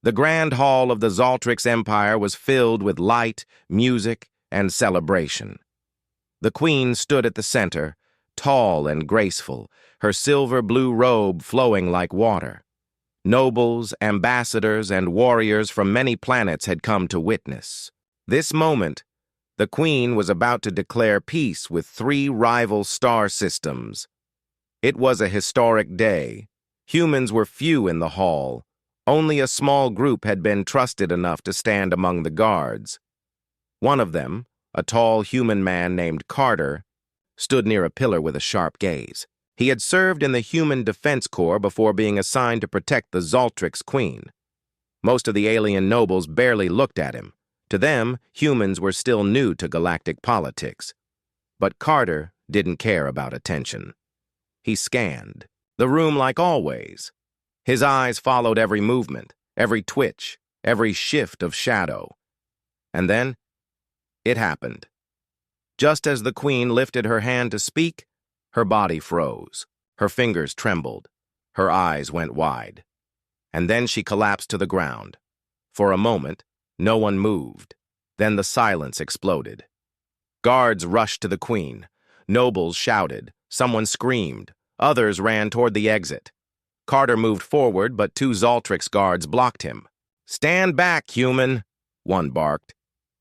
The grand hall of the Zaltrix Empire was filled with light, music, and celebration. The queen stood at the center, tall and graceful, her silver-blue robe flowing like water. Nobles, ambassadors, and warriors from many planets had come to witness. This moment, the queen was about to declare peace with 3 rival star systems. It was a historic day. Humans were few in the hall. Only a small group had been trusted enough to stand among the guards. One of them, a tall human man named Carter, stood near a pillar with a sharp gaze. He had served in the Human Defense Corps before being assigned to protect the Zaltrix Queen. Most of the alien nobles barely looked at him. To them, humans were still new to galactic politics. But Carter didn't care about attention. He scanned the room like always. His eyes followed every movement, every twitch, every shift of shadow. And then, it happened. Just as the queen lifted her hand to speak, her body froze, her fingers trembled, her eyes went wide. And then she collapsed to the ground. For a moment, no one moved. Then the silence exploded. Guards rushed to the queen. Nobles shouted. Someone screamed. Others ran toward the exit. Carter moved forward, but 2 Zaltrix guards blocked him. "Stand back, human," one barked.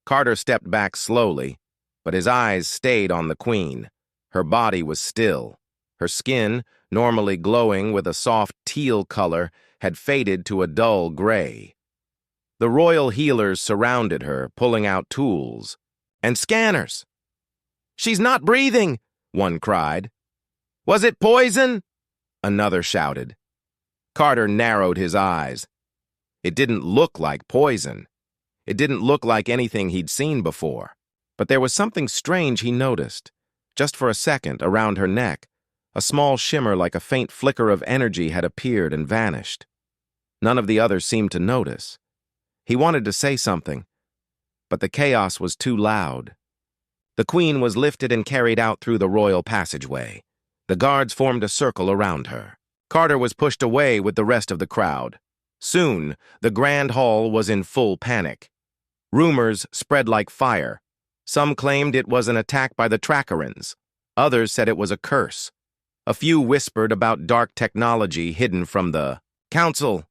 Carter stepped back slowly, but his eyes stayed on the queen. Her body was still. Her skin, normally glowing with a soft teal color, had faded to a dull gray. The royal healers surrounded her, pulling out tools. "And scanners!" "She's not breathing!" one cried. "Was it poison?" another shouted. Carter narrowed his eyes. It didn't look like poison. It didn't look like anything he'd seen before. But there was something strange he noticed. Just for a second, around her neck, a small shimmer like a faint flicker of energy had appeared and vanished. None of the others seemed to notice. He wanted to say something, but the chaos was too loud. The queen was lifted and carried out through the royal passageway. The guards formed a circle around her. Carter was pushed away with the rest of the crowd. Soon, the grand hall was in full panic. Rumors spread like fire. Some claimed it was an attack by the Trackerans. Others said it was a curse. A few whispered about dark technology hidden from the council.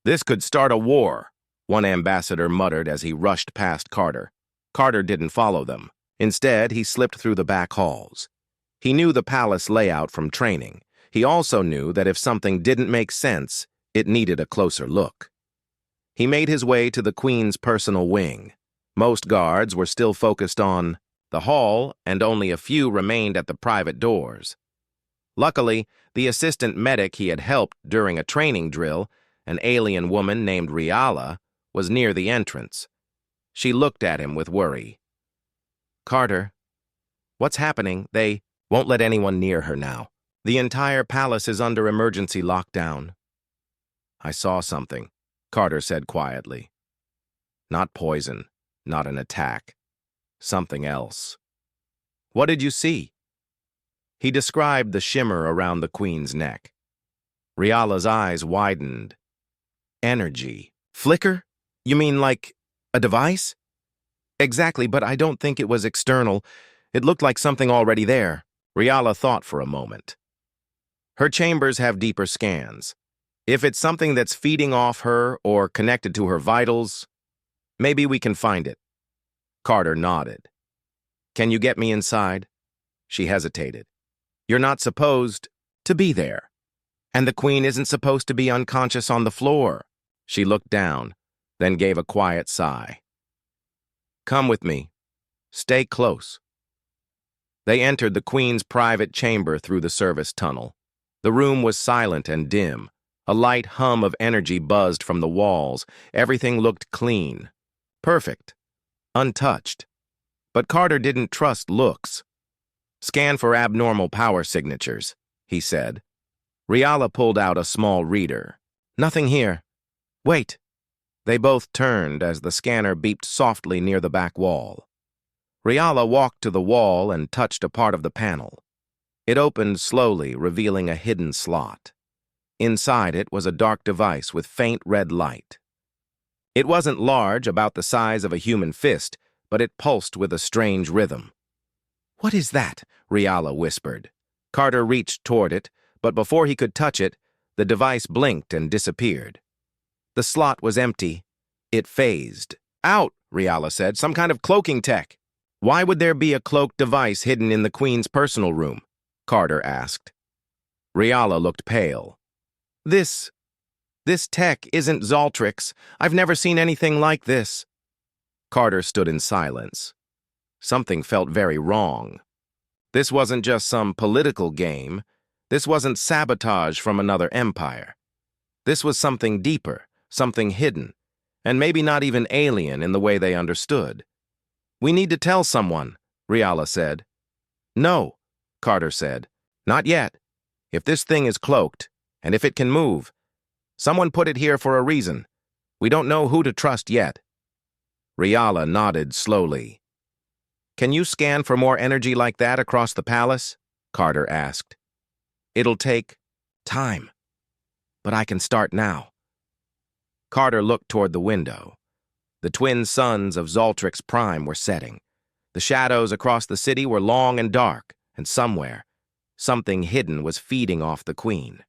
"This could start a war," one ambassador muttered as he rushed past Carter. Carter didn't follow them. Instead, he slipped through the back halls. He knew the palace layout from training. He also knew that if something didn't make sense, it needed a closer look. He made his way to the queen's personal wing. Most guards were still focused on the hall, and only a few remained at the private doors. Luckily, the assistant medic he had helped during a training drill, an alien woman named Riala, was near the entrance. She looked at him with worry. "Carter, what's happening? They won't let anyone near her now. The entire palace is under emergency lockdown." "I saw something," Carter said quietly. "Not poison, not an attack. Something else." "What did you see?" He described the shimmer around the queen's neck. Riala's eyes widened. "Energy. Flicker? You mean like a device?" "Exactly, but I don't think it was external. It looked like something already there." Riala thought for a moment. "Her chambers have deeper scans. If it's something that's feeding off her or connected to her vitals, maybe we can find it." Carter nodded. "Can you get me inside?" She hesitated. "You're not supposed to be there. And the queen isn't supposed to be unconscious on the floor." She looked down, then gave a quiet sigh. "Come with me. Stay close." They entered the queen's private chamber through the service tunnel. The room was silent and dim. A light hum of energy buzzed from the walls. Everything looked clean. Perfect. Untouched. But Carter didn't trust looks. "Scan for abnormal power signatures," he said. Riala pulled out a small reader. "Nothing here. Wait." They both turned as the scanner beeped softly near the back wall. Riala walked to the wall and touched a part of the panel. It opened slowly, revealing a hidden slot. Inside it was a dark device with faint red light. It wasn't large, about the size of a human fist, but it pulsed with a strange rhythm. "What is that?" Riala whispered. Carter reached toward it, but before he could touch it, the device blinked and disappeared. The slot was empty. It phased. "Out," Riala said. "Some kind of cloaking tech." "Why would there be a cloaked device hidden in the Queen's personal room?" Carter asked. Riala looked pale. This tech isn't Zaltrix. I've never seen anything like this." Carter stood in silence. Something felt very wrong. This wasn't just some political game. This wasn't sabotage from another empire. This was something deeper, something hidden, and maybe not even alien in the way they understood. "We need to tell someone," Riala said. "No," Carter said. "Not yet. If this thing is cloaked, and if it can move, someone put it here for a reason. We don't know who to trust yet." Riala nodded slowly. "Can you scan for more energy like that across the palace?" Carter asked. "It'll take time, but I can start now." Carter looked toward the window. The twin suns of Zaltrix Prime were setting. The shadows across the city were long and dark, and somewhere, something hidden was feeding off the Queen.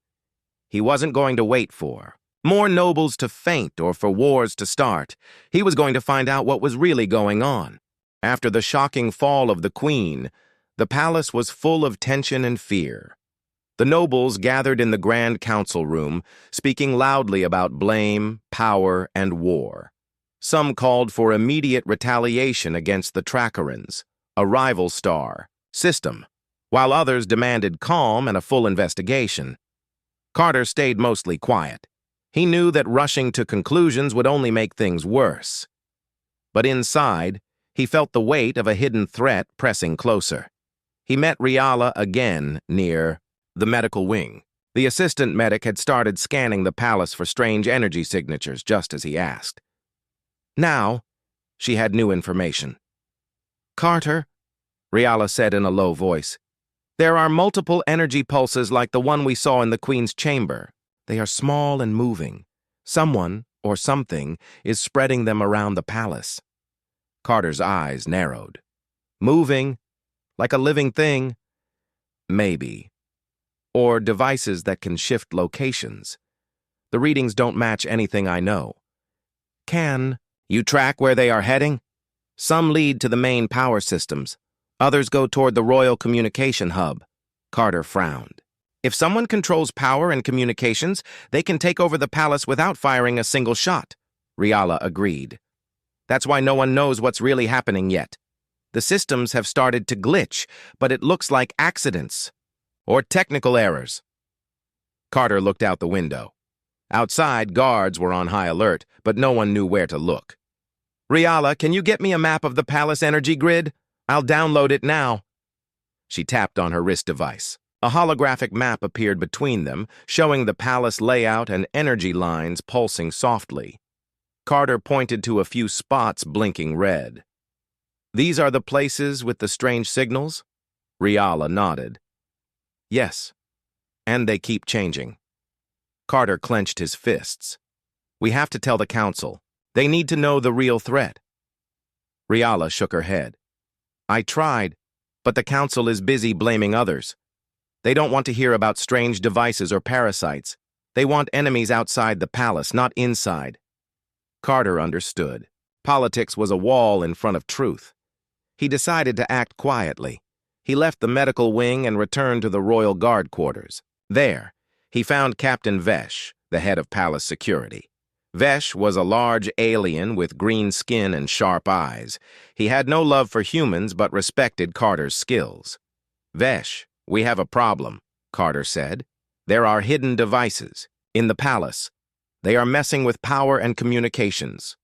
He wasn't going to wait for more nobles to faint or for wars to start. He was going to find out what was really going on. After the shocking fall of the Queen, the palace was full of tension and fear. The nobles gathered in the Grand Council room, speaking loudly about blame, power, and war. Some called for immediate retaliation against the Trackerans, a rival star system, while others demanded calm and a full investigation. Carter stayed mostly quiet. He knew that rushing to conclusions would only make things worse. But inside, he felt the weight of a hidden threat pressing closer. He met Riala again near the medical wing. The assistant medic had started scanning the palace for strange energy signatures just as he asked. Now, she had new information. "Carter," Riala said in a low voice, "there are multiple energy pulses like the one we saw in the Queen's chamber. They are small and moving. Someone, or something, is spreading them around the palace." Carter's eyes narrowed. "Moving? Like a living thing?" "Maybe. Or devices that can shift locations. The readings don't match anything I know." "Can you track where they are heading?" "Some lead to the main power systems. Others go toward the Royal Communication Hub." Carter frowned. "If someone controls power and communications, they can take over the palace without firing a single shot," Riala agreed. "That's why no one knows what's really happening yet. The systems have started to glitch, but it looks like accidents or technical errors." Carter looked out the window. Outside, guards were on high alert, but no one knew where to look. "Riala, can you get me a map of the palace energy grid? I'll download it now." She tapped on her wrist device. A holographic map appeared between them, showing the palace layout and energy lines pulsing softly. Carter pointed to a few spots blinking red. "These are the places with the strange signals?" Riala nodded. "Yes, and they keep changing." Carter clenched his fists. "We have to tell the council. They need to know the real threat." Riala shook her head. "I tried, but the council is busy blaming others. They don't want to hear about strange devices or parasites. They want enemies outside the palace, not inside." Carter understood. Politics was a wall in front of truth. He decided to act quietly. He left the medical wing and returned to the royal guard quarters. There, he found Captain Vesh, the head of palace security. Vesh was a large alien with green skin and sharp eyes. He had no love for humans but respected Carter's skills. "Vesh, we have a problem," Carter said. "There are hidden devices in the palace. They are messing with power and communications."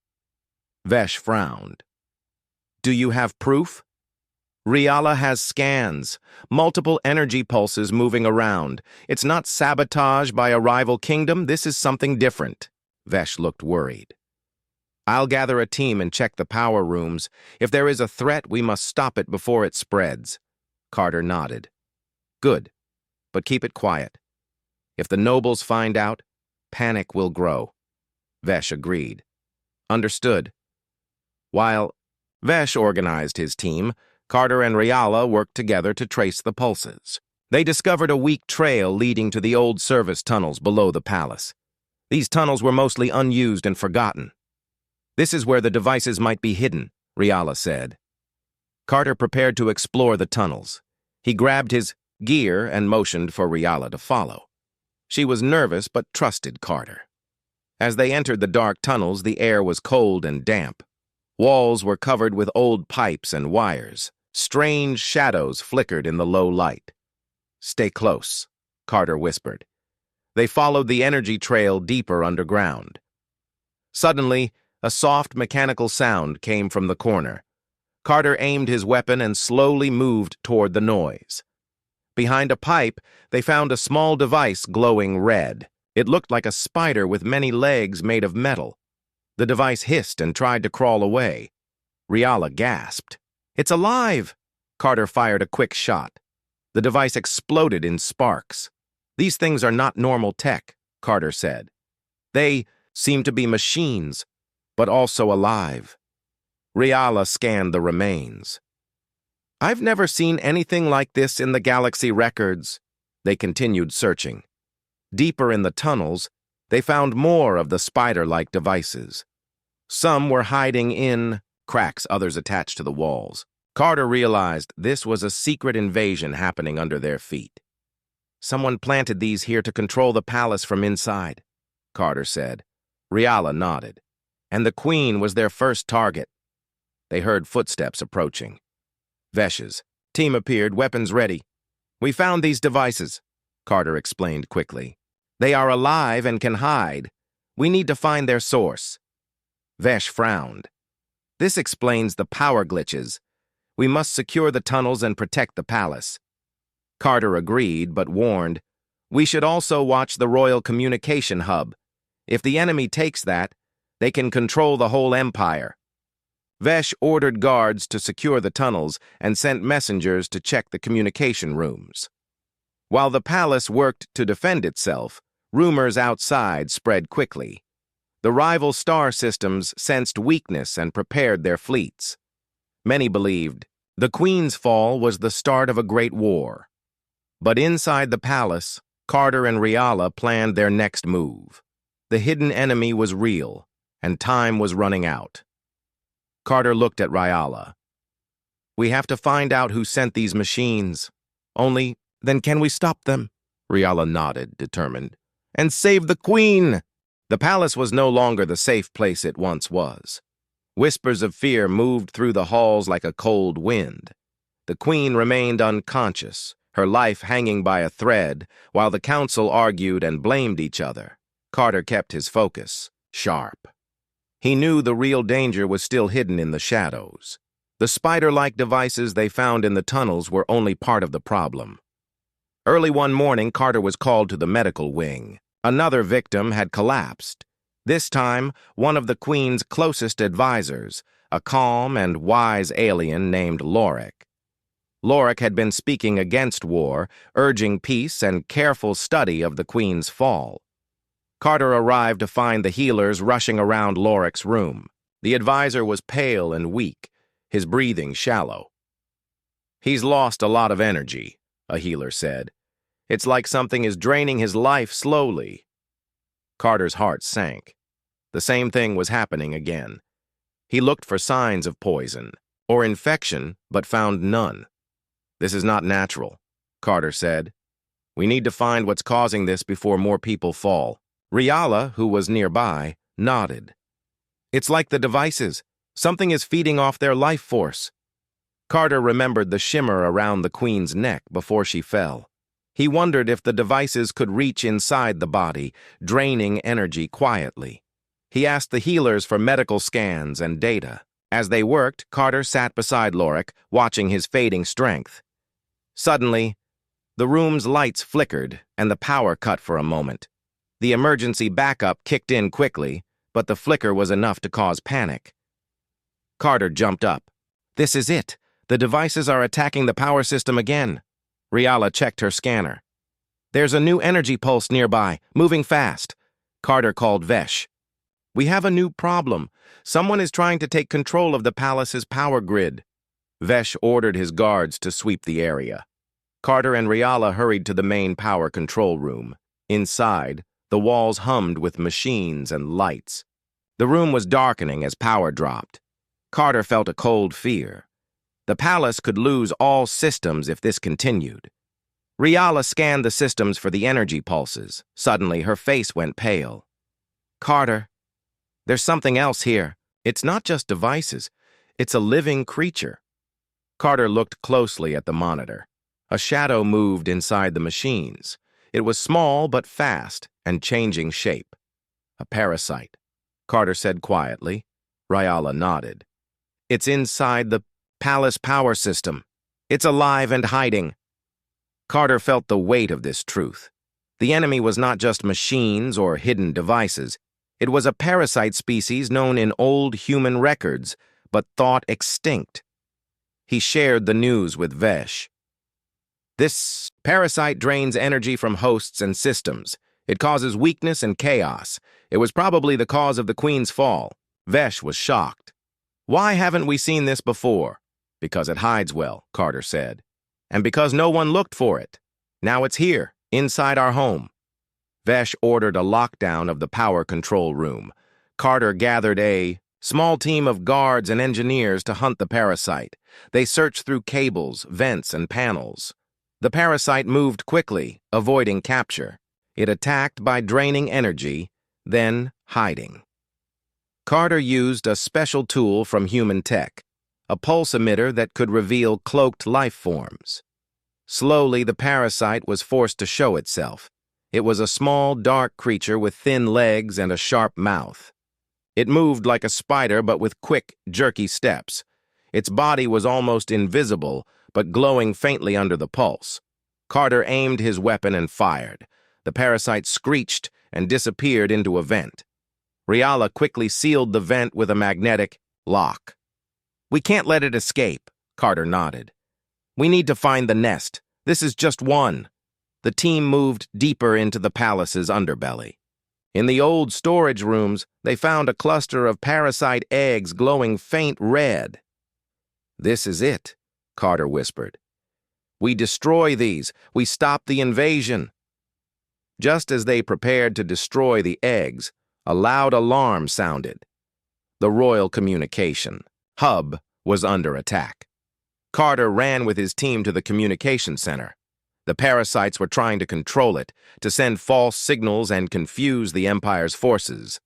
Vesh frowned. "Do you have proof?" "Riala has scans, multiple energy pulses moving around. It's not sabotage by a rival kingdom. This is something different." Vesh looked worried. "I'll gather a team and check the power rooms. If there is a threat, we must stop it before it spreads." Carter nodded. "Good, but keep it quiet. If the nobles find out, panic will grow." Vesh agreed. Understood. While Vesh organized his team, Carter and Riala worked together to trace the pulses. They discovered a weak trail leading to the old service tunnels below the palace. These tunnels were mostly unused and forgotten. "This is where the devices might be hidden," Riala said. Carter prepared to explore the tunnels. He grabbed his gear and motioned for Riala to follow. She was nervous but trusted Carter. As they entered the dark tunnels, the air was cold and damp. Walls were covered with old pipes and wires. Strange shadows flickered in the low light. "Stay close," Carter whispered. They followed the energy trail deeper underground. Suddenly, a soft mechanical sound came from the corner. Carter aimed his weapon and slowly moved toward the noise. Behind a pipe, they found a small device glowing red. It looked like a spider with many legs made of metal. The device hissed and tried to crawl away. Riala gasped. "It's alive!" Carter fired a quick shot. The device exploded in sparks. "These things are not normal tech," Carter said. "They seem to be machines, but also alive." Riala scanned the remains. "I've never seen anything like this in the galaxy records." They continued searching. Deeper in the tunnels, they found more of the spider-like devices. Some were hiding in cracks, others attached to the walls. Carter realized this was a secret invasion happening under their feet. "Someone planted these here to control the palace from inside," Carter said. Riala nodded. "And the queen was their first target." They heard footsteps approaching. Vesh's team appeared, weapons ready. "We found these devices," Carter explained quickly. "They are alive and can hide. We need to find their source." Vesh frowned. "This explains the power glitches. We must secure the tunnels and protect the palace." Carter agreed, but warned, "We should also watch the royal communication hub. If the enemy takes that, they can control the whole empire." Vesh ordered guards to secure the tunnels and sent messengers to check the communication rooms. While the palace worked to defend itself, rumors outside spread quickly. The rival star systems sensed weakness and prepared their fleets. Many believed the Queen's fall was the start of a great war. But inside the palace, Carter and Riala planned their next move. The hidden enemy was real, and time was running out. Carter looked at Riala. "We have to find out who sent these machines. Only then can we stop them?" Riala nodded, determined. "And save the Queen!" The palace was no longer the safe place it once was. Whispers of fear moved through the halls like a cold wind. The Queen remained unconscious, her life hanging by a thread, while the council argued and blamed each other. Carter kept his focus sharp. He knew the real danger was still hidden in the shadows. The spider-like devices they found in the tunnels were only part of the problem. Early one morning, Carter was called to the medical wing. Another victim had collapsed. This time, one of the Queen's closest advisors, a calm and wise alien named Loric. Loric had been speaking against war, urging peace and careful study of the Queen's fall. Carter arrived to find the healers rushing around Loric's room. The advisor was pale and weak, his breathing shallow. "He's lost a lot of energy," a healer said. "It's like something is draining his life slowly." Carter's heart sank. The same thing was happening again. He looked for signs of poison or infection, but found none. "This is not natural," Carter said. "We need to find what's causing this before more people fall." Riala, who was nearby, nodded. "It's like the devices. Something is feeding off their life force." Carter remembered the shimmer around the Queen's neck before she fell. He wondered if the devices could reach inside the body, draining energy quietly. He asked the healers for medical scans and data. As they worked, Carter sat beside Loric, watching his fading strength. Suddenly, the room's lights flickered and the power cut for a moment. The emergency backup kicked in quickly, but the flicker was enough to cause panic. Carter jumped up. "This is it. The devices are attacking the power system again." Riala checked her scanner. "There's a new energy pulse nearby, moving fast." Carter called Vesh. We have a new problem. Someone is trying to take control of the palace's power grid. Vesh ordered his guards to sweep the area. Carter and Riala hurried to the main power control room. Inside, the walls hummed with machines and lights. The room was darkening as power dropped. Carter felt a cold fear. The palace could lose all systems if this continued. Riala scanned the systems for the energy pulses. Suddenly, her face went pale. Carter, there's something else here. It's not just devices. It's a living creature. Carter looked closely at the monitor. A shadow moved inside the machines. It was small but fast and changing shape. A parasite, Carter said quietly. Riala nodded. It's inside the palace power system. It's alive and hiding. Carter felt the weight of this truth. The enemy was not just machines or hidden devices. It was a parasite species known in old human records, but thought extinct. He shared the news with Vesh. This parasite drains energy from hosts and systems. It causes weakness and chaos. It was probably the cause of the Queen's fall. Vesh was shocked. Why haven't we seen this before? Because it hides well, Carter said. And because no one looked for it. Now it's here, inside our home. Vesh ordered a lockdown of the power control room. Carter gathered a small team of guards and engineers to hunt the parasite. They searched through cables, vents, and panels. The parasite moved quickly, avoiding capture. It attacked by draining energy, then hiding. Carter used a special tool from human tech, a pulse emitter that could reveal cloaked life forms. Slowly, the parasite was forced to show itself. It was a small, dark creature with thin legs and a sharp mouth. It moved like a spider, but with quick, jerky steps. Its body was almost invisible, but glowing faintly under the pulse. Carter aimed his weapon and fired. The parasite screeched and disappeared into a vent. Riala quickly sealed the vent with a magnetic lock. We can't let it escape, Carter nodded. We need to find the nest. This is just one. The team moved deeper into the palace's underbelly. In the old storage rooms, they found a cluster of parasite eggs glowing faint red. This is it, Carter whispered. We destroy these. We stop the invasion. Just as they prepared to destroy the eggs, a loud alarm sounded. The Royal Communication Hub was under attack. Carter ran with his team to the communication center. The parasites were trying to control it, to send false signals and confuse the Empire's forces.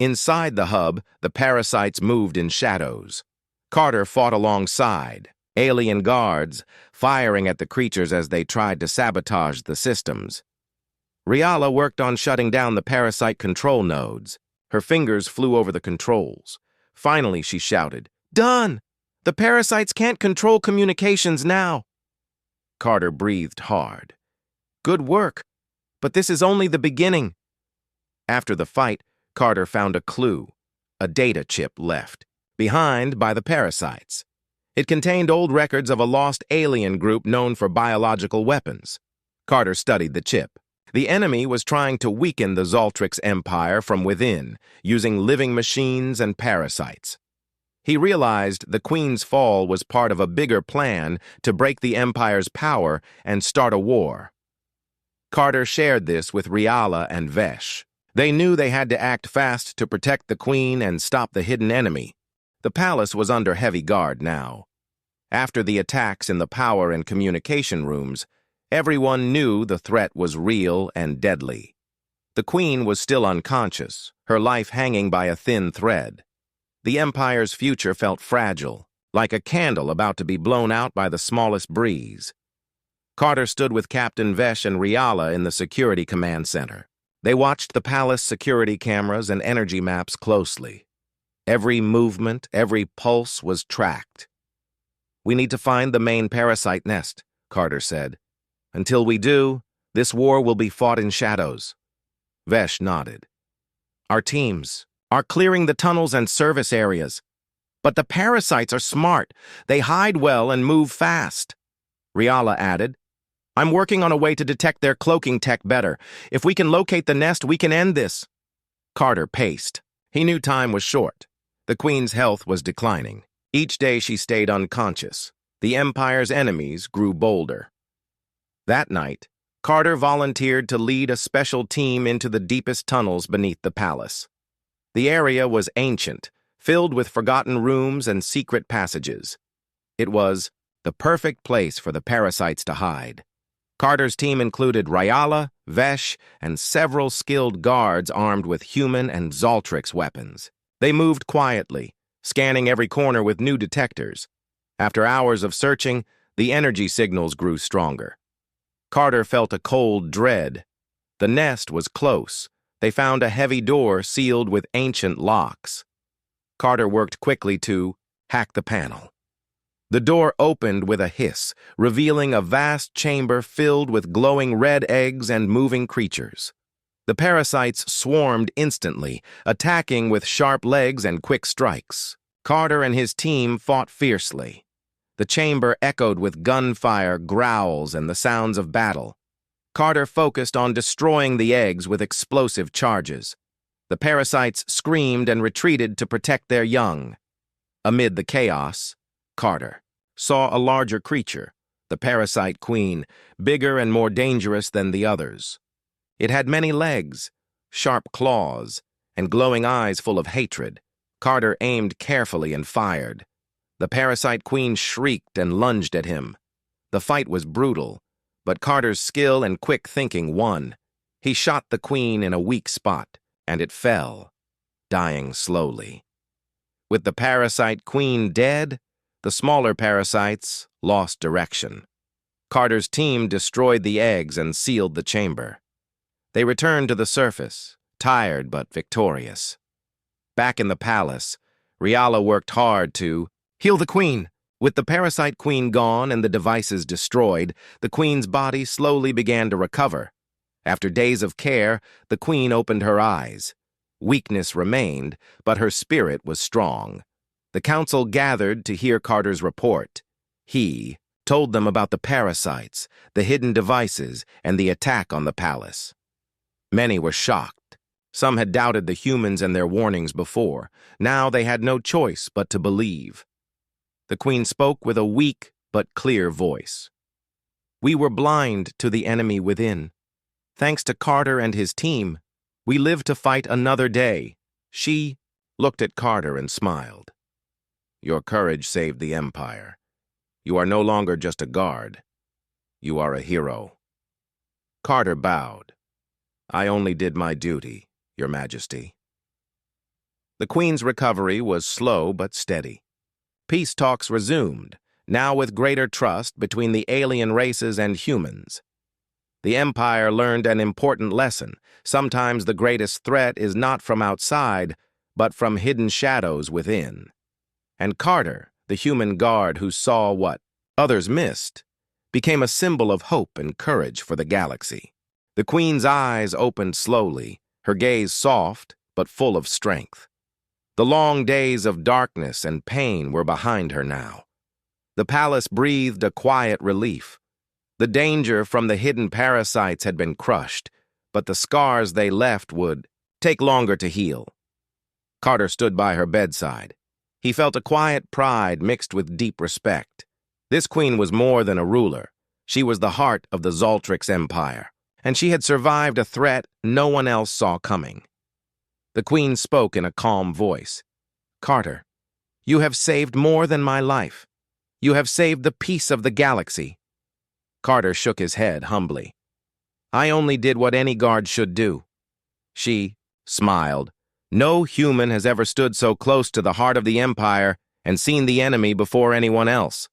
Inside the hub, the parasites moved in shadows. Carter fought alongside, alien guards, firing at the creatures as they tried to sabotage the systems. Riala worked on shutting down the parasite control nodes. Her fingers flew over the controls. Finally, she shouted, "Done! The parasites can't control communications now." Carter breathed hard. Good work, but this is only the beginning. After the fight, Carter found a clue, a data chip left, behind by the parasites. It contained old records of a lost alien group known for biological weapons. Carter studied the chip. The enemy was trying to weaken the Zaltrix Empire from within, using living machines and parasites. He realized the Queen's fall was part of a bigger plan to break the Empire's power and start a war. Carter shared this with Riala and Vesh. They knew they had to act fast to protect the Queen and stop the hidden enemy. The palace was under heavy guard now. After the attacks in the power and communication rooms, everyone knew the threat was real and deadly. The Queen was still unconscious, her life hanging by a thin thread. The Empire's future felt fragile, like a candle about to be blown out by the smallest breeze. Carter stood with Captain Vesh and Riala in the security command center. They watched the palace security cameras and energy maps closely. Every movement, every pulse was tracked. We need to find the main parasite nest, Carter said. Until we do, this war will be fought in shadows. Vesh nodded. Our teams are clearing the tunnels and service areas. But the parasites are smart. They hide well and move fast. Riala added, I'm working on a way to detect their cloaking tech better. If we can locate the nest, we can end this. Carter paced. He knew time was short. The Queen's health was declining. Each day she stayed unconscious. The Empire's enemies grew bolder. That night, Carter volunteered to lead a special team into the deepest tunnels beneath the palace. The area was ancient, filled with forgotten rooms and secret passages. It was the perfect place for the parasites to hide. Carter's team included Ryala, Vesh, and several skilled guards armed with human and Zoltrix weapons. They moved quietly, scanning every corner with new detectors. After hours of searching, the energy signals grew stronger. Carter felt a cold dread. The nest was close. They found a heavy door sealed with ancient locks. Carter worked quickly to hack the panel. The door opened with a hiss, revealing a vast chamber filled with glowing red eggs and moving creatures. The parasites swarmed instantly, attacking with sharp legs and quick strikes. Carter and his team fought fiercely. The chamber echoed with gunfire, growls, and the sounds of battle. Carter focused on destroying the eggs with explosive charges. The parasites screamed and retreated to protect their young. Amid the chaos, Carter saw a larger creature, the parasite queen, bigger and more dangerous than the others. It had many legs, sharp claws, and glowing eyes full of hatred. Carter aimed carefully and fired. The parasite queen shrieked and lunged at him. The fight was brutal, but Carter's skill and quick thinking won. He shot the queen in a weak spot, and it fell, dying slowly. With the parasite queen dead, the smaller parasites lost direction. Carter's team destroyed the eggs and sealed the chamber. They returned to the surface, tired but victorious. Back in the palace, Ryala worked hard to heal the queen. With the parasite queen gone and the devices destroyed, the queen's body slowly began to recover. After days of care, the queen opened her eyes. Weakness remained, but her spirit was strong. The council gathered to hear Carter's report. He told them about the parasites, the hidden devices, and the attack on the palace. Many were shocked. Some had doubted the humans and their warnings before. Now they had no choice but to believe. The queen spoke with a weak but clear voice. We were blind to the enemy within. Thanks to Carter and his team, we lived to fight another day. She looked at Carter and smiled. Your courage saved the Empire. You are no longer just a guard. You are a hero. Carter bowed. I only did my duty, Your Majesty. The Queen's recovery was slow but steady. Peace talks resumed, now with greater trust between the alien races and humans. The Empire learned an important lesson. Sometimes the greatest threat is not from outside, but from hidden shadows within. And Carter, the human guard who saw what others missed, became a symbol of hope and courage for the galaxy. The Queen's eyes opened slowly, her gaze soft but full of strength. The long days of darkness and pain were behind her now. The palace breathed a quiet relief. The danger from the hidden parasites had been crushed, but the scars they left would take longer to heal. Carter stood by her bedside. He felt a quiet pride mixed with deep respect. This queen was more than a ruler. She was the heart of the Zoltrix Empire, and she had survived a threat no one else saw coming. The queen spoke in a calm voice. Carter, you have saved more than my life. You have saved the peace of the galaxy. Carter shook his head humbly. I only did what any guard should do. She smiled. No human has ever stood so close to the heart of the Empire and seen the enemy before anyone else.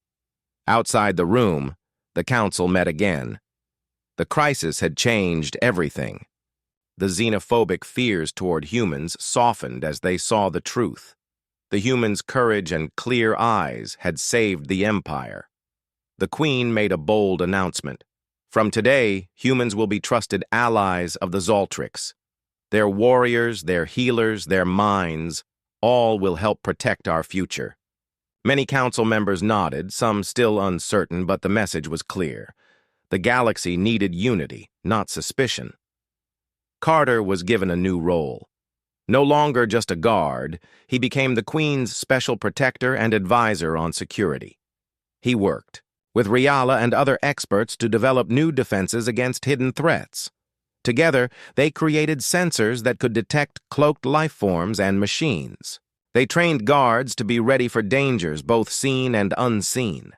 Outside the room, the council met again. The crisis had changed everything. The xenophobic fears toward humans softened as they saw the truth. The humans' courage and clear eyes had saved the Empire. The Queen made a bold announcement. From today, humans will be trusted allies of the Zoltrix. Their warriors, their healers, their minds, all will help protect our future. Many council members nodded, some still uncertain, but the message was clear. The galaxy needed unity, not suspicion. Carter was given a new role. No longer just a guard, he became the Queen's special protector and advisor on security. He worked with Riala and other experts to develop new defenses against hidden threats. Together, they created sensors that could detect cloaked life forms and machines. They trained guards to be ready for dangers both seen and unseen.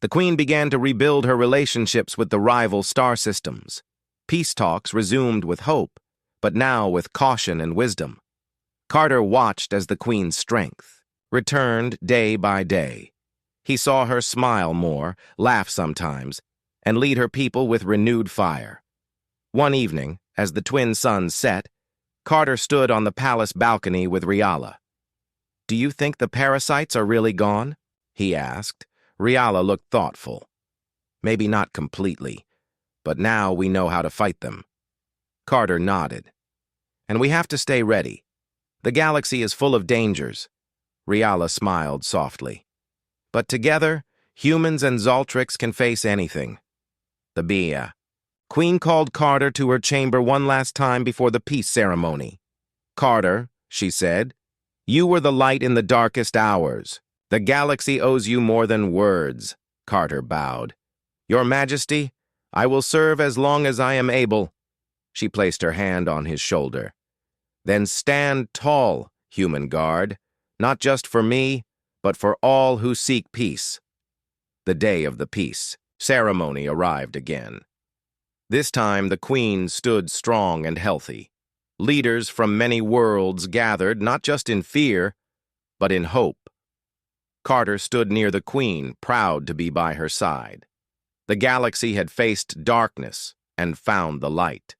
The Queen began to rebuild her relationships with the rival star systems. Peace talks resumed with hope, but now with caution and wisdom. Carter watched as the Queen's strength returned day by day. He saw her smile more, laugh sometimes, and lead her people with renewed fire. One evening, as the twin suns set, Carter stood on the palace balcony with Riala. "Do you think the parasites are really gone?" he asked. Riala looked thoughtful. "Maybe not completely, but now we know how to fight them." Carter nodded. "And we have to stay ready. The galaxy is full of dangers." Riala smiled softly. "But together, humans and Zaltrix can face anything." The Bia. Queen called Carter to her chamber one last time before the peace ceremony. "Carter," she said, "you were the light in the darkest hours. The galaxy owes you more than words." Carter bowed. "Your Majesty, I will serve as long as I am able." She placed her hand on his shoulder. "Then stand tall, human guard, not just for me, but for all who seek peace." The day of the peace ceremony arrived again. This time the Queen stood strong and healthy. Leaders from many worlds gathered not just in fear, but in hope. Carter stood near the Queen, proud to be by her side. The galaxy had faced darkness and found the light.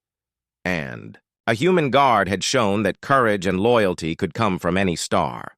And a human guard had shown that courage and loyalty could come from any star.